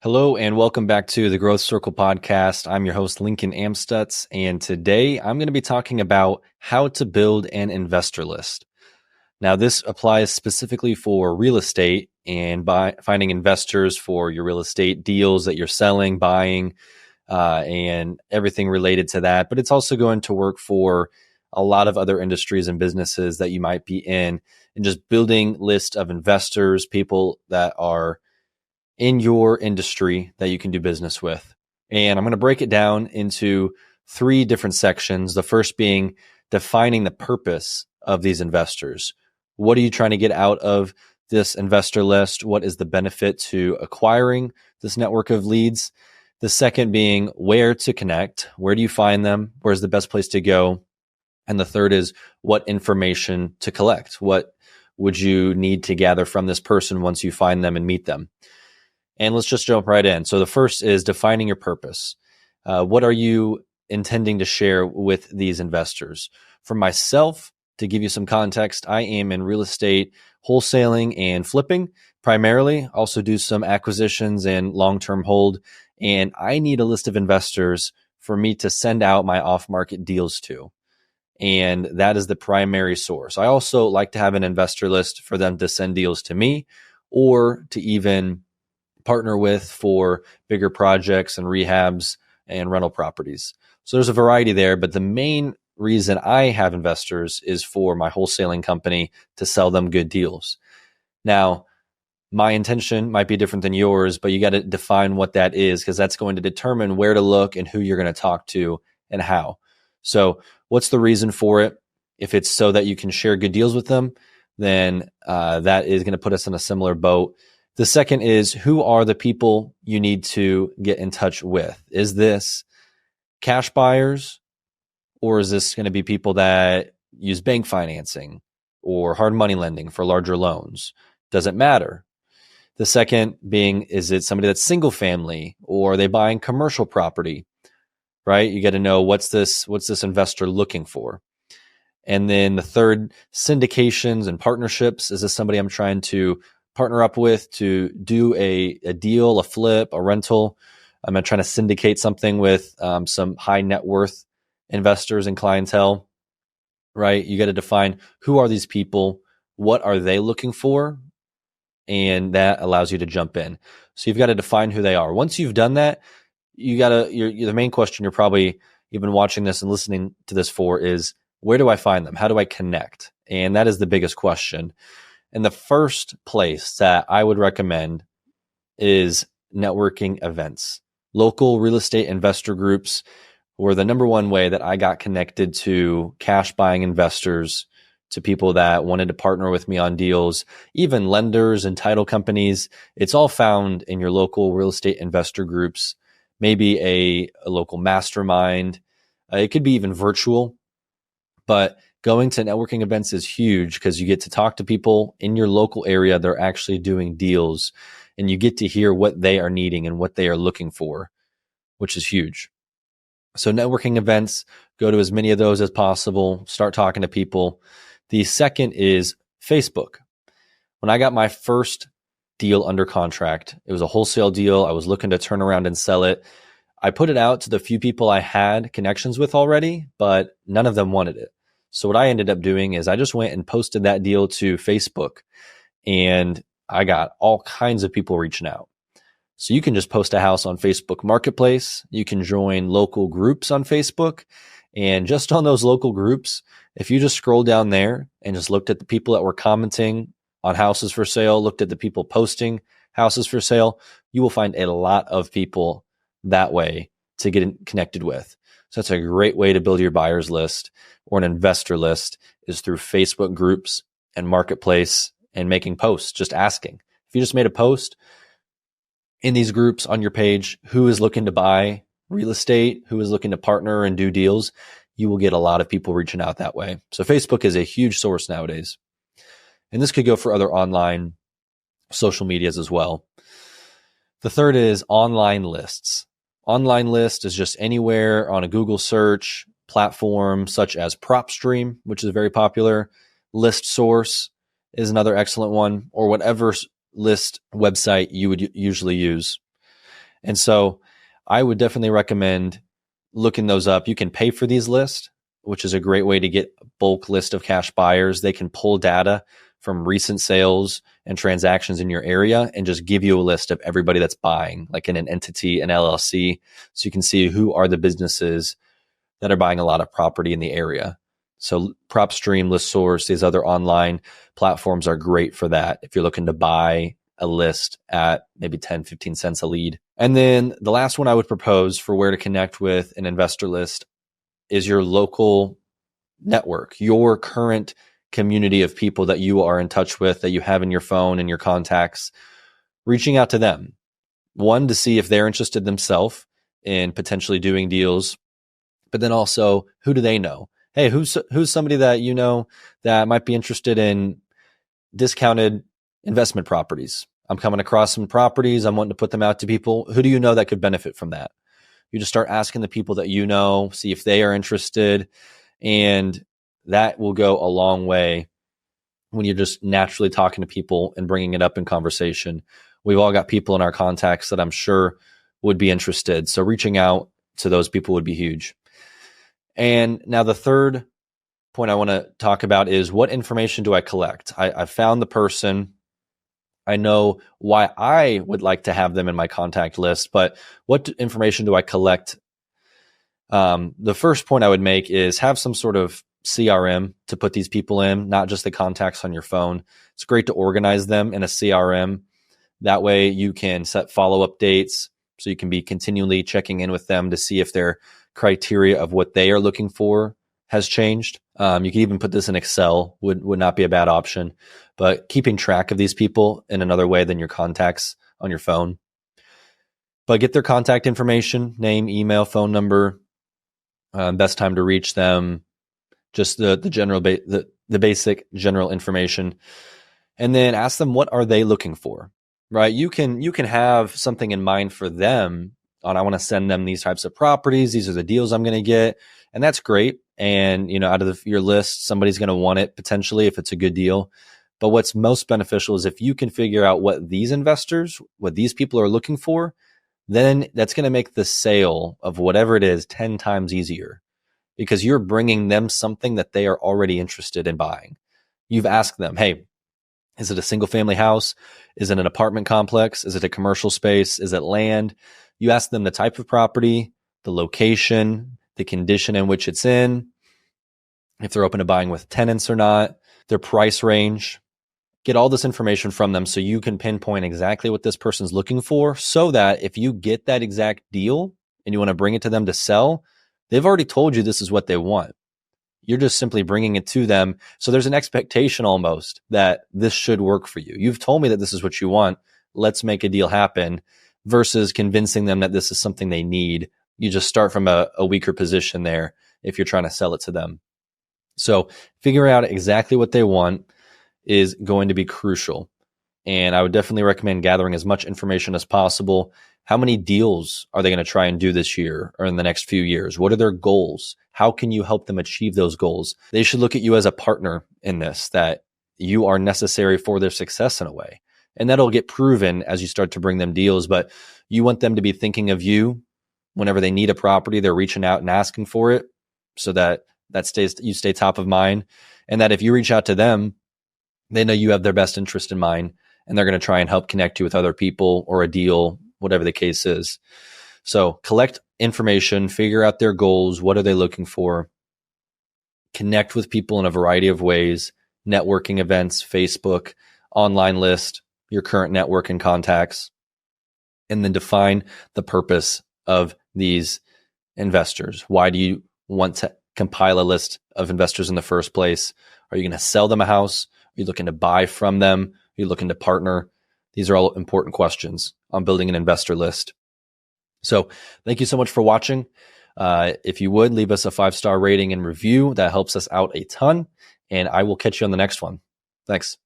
Hello and welcome back to the Growth Circle podcast. I'm your host, Lincoln Amstutz, and today I'm going to be talking about how to build an investor list. Now, this applies specifically for real estate and by finding investors for your real estate deals that you're selling, buying, and everything related to that. But it's also going to work for a lot of other industries and businesses that you might be in, and just building list of investors, people that are in your industry that you can do business with. And I'm going to break it down into three different sections. The first being defining the purpose of these investors. What are you trying to get out of this investor list? What is the benefit to acquiring this network of leads? The second being where to connect. Where do you find them? Where's the best place to go? And the third is what information to collect. What would you need to gather from this person once you find them and meet them? And let's just jump right in. So the first is defining your purpose. What are you intending to share with these investors? For myself, to give you some context, I am in real estate wholesaling and flipping primarily, also do some acquisitions and long-term hold. And I need a list of investors for me to send out my off-market deals to. And that is the primary source. I also like to have an investor list for them to send deals to me or to even partner with for bigger projects and rehabs and rental properties. So there's a variety there, but the main reason I have investors is for my wholesaling company to sell them good deals. Now, my intention might be different than yours, but you got to define what that is because that's going to determine where to look and who you're going to talk to and how. So what's the reason for it? If it's so that you can share good deals with them, then that is going to put us in a similar boat. The second is who are the people you need to get in touch with? Is this cash buyers or is this going to be people that use bank financing or hard money lending for larger loans? Doesn't matter. The second being, is it somebody that's single family or are they buying commercial property, right? You got to know what's this investor looking for. And then the third, syndications and partnerships. Is this somebody I'm trying to partner up with to do a deal, a flip, a rental? I'm trying to syndicate something with some high net worth investors and clientele, right? You got to define who are these people, what are they looking for, and that allows you to jump in. So you've got to define who they are. Once you've done that, the main question you're probably even watching this and listening to this for is, where do I find them? How do I connect? And that is the biggest question. And the first place that I would recommend is networking events. Local real estate investor groups were the number one way that I got connected to cash buying investors, to people that wanted to partner with me on deals, even lenders and title companies. It's all found in your local real estate investor groups, maybe a local mastermind. It could be even virtual, but going to networking events is huge because you get to talk to people in your local area. They're actually doing deals and you get to hear what they are needing and what they are looking for, which is huge. So networking events, go to as many of those as possible. Start talking to people. The second is Facebook. When I got my first deal under contract, it was a wholesale deal. I was looking to turn around and sell it. I put it out to the few people I had connections with already, but none of them wanted it. So what I ended up doing is I just went and posted that deal to Facebook, and I got all kinds of people reaching out. So you can just post a house on Facebook Marketplace. You can join local groups on Facebook. And just on those local groups, if you just scroll down there and just looked at the people that were commenting on houses for sale, looked at the people posting houses for sale, you will find a lot of people that way to get connected with. So that's a great way to build your buyers list or an investor list, is through Facebook groups and Marketplace and making posts, just asking. If you just made a post in these groups on your page, who is looking to buy real estate, who is looking to partner and do deals, you will get a lot of people reaching out that way. So Facebook is a huge source nowadays. And this could go for other online social medias as well. The third is online lists. Online list is just anywhere on a Google search platform such as PropStream, which is very popular. List Source is another excellent one, or whatever list website you would usually use. And so I would definitely recommend looking those up. You can pay for these lists, which is a great way to get a bulk list of cash buyers. They can pull data from recent sales and transactions in your area and just give you a list of everybody that's buying, like in an entity, an LLC. So you can see who are the businesses that are buying a lot of property in the area. So PropStream, ListSource, these other online platforms are great for that if you're looking to buy a list at maybe 10, 15 cents a lead. And then the last one I would propose for where to connect with an investor list is your local network, your current community of people that you are in touch with, that you have in your phone and your contacts, reaching out to them. One, to see if they're interested themselves in potentially doing deals, but then also, who do they know? Hey, who's somebody that you know that might be interested in discounted investment properties? I'm coming across some properties. I'm wanting to put them out to people. Who do you know that could benefit from that? You just start asking the people that you know, see if they are interested. And that will go a long way when you're just naturally talking to people and bringing it up in conversation. We've all got people in our contacts that I'm sure would be interested. So reaching out to those people would be huge. And now the third point I want to talk about is, what information do I collect? I found the person. I know why I would like to have them in my contact list, but what information do I collect? The first point I would make is have some sort of CRM to put these people in, not just the contacts on your phone. It's great to organize them in a CRM. That way you can set follow-up dates, so you can be continually checking in with them to see if their criteria of what they are looking for has changed. You can even put this in Excel, would not be a bad option, but keeping track of these people in another way than your contacts on your phone. But get their contact information, name, email, phone number, best time to reach them, just the general the basic general information, and then ask them, what are they looking for, right? You can have something in mind for them on, I want to send them these types of properties. These are the deals I'm going to get. And that's great. And, out of your list, somebody's going to want it potentially if it's a good deal. But what's most beneficial is if you can figure out what these investors, what these people are looking for, then that's going to make the sale of whatever it is 10 times easier, because you're bringing them something that they are already interested in buying. You've asked them, hey, is it a single family house? Is it an apartment complex? Is it a commercial space? Is it land? You ask them the type of property, the location, the condition in which it's in, if they're open to buying with tenants or not, their price range. Get all this information from them so you can pinpoint exactly what this person's looking for, so that if you get that exact deal and you want to bring it to them to sell, they've already told you this is what they want. You're just simply bringing it to them. So there's an expectation almost that this should work for you. You've told me that this is what you want. Let's make a deal happen, versus convincing them that this is something they need. You just start from a weaker position there if you're trying to sell it to them. So figuring out exactly what they want is going to be crucial. And I would definitely recommend gathering as much information as possible. How many deals are they going to try and do this year or in the next few years? What are their goals? How can you help them achieve those goals? They should look at you as a partner in this, that you are necessary for their success in a way. And that'll get proven as you start to bring them deals. But you want them to be thinking of you whenever they need a property. They're reaching out and asking for it, so that you stay top of mind. And that if you reach out to them, they know you have their best interest in mind, and they're going to try and help connect you with other people or a deal, whatever the case is. So collect information, figure out their goals. What are they looking for? Connect with people in a variety of ways: networking events, Facebook, online list, your current network and contacts, and then define the purpose of these investors. Why do you want to compile a list of investors in the first place? Are you going to sell them a house? Are you looking to buy from them? Are you looking to partner? These are all important questions on building an investor list. So thank you so much for watching. If you would, leave us a 5-star rating and review. That helps us out a ton. And I will catch you on the next one. Thanks.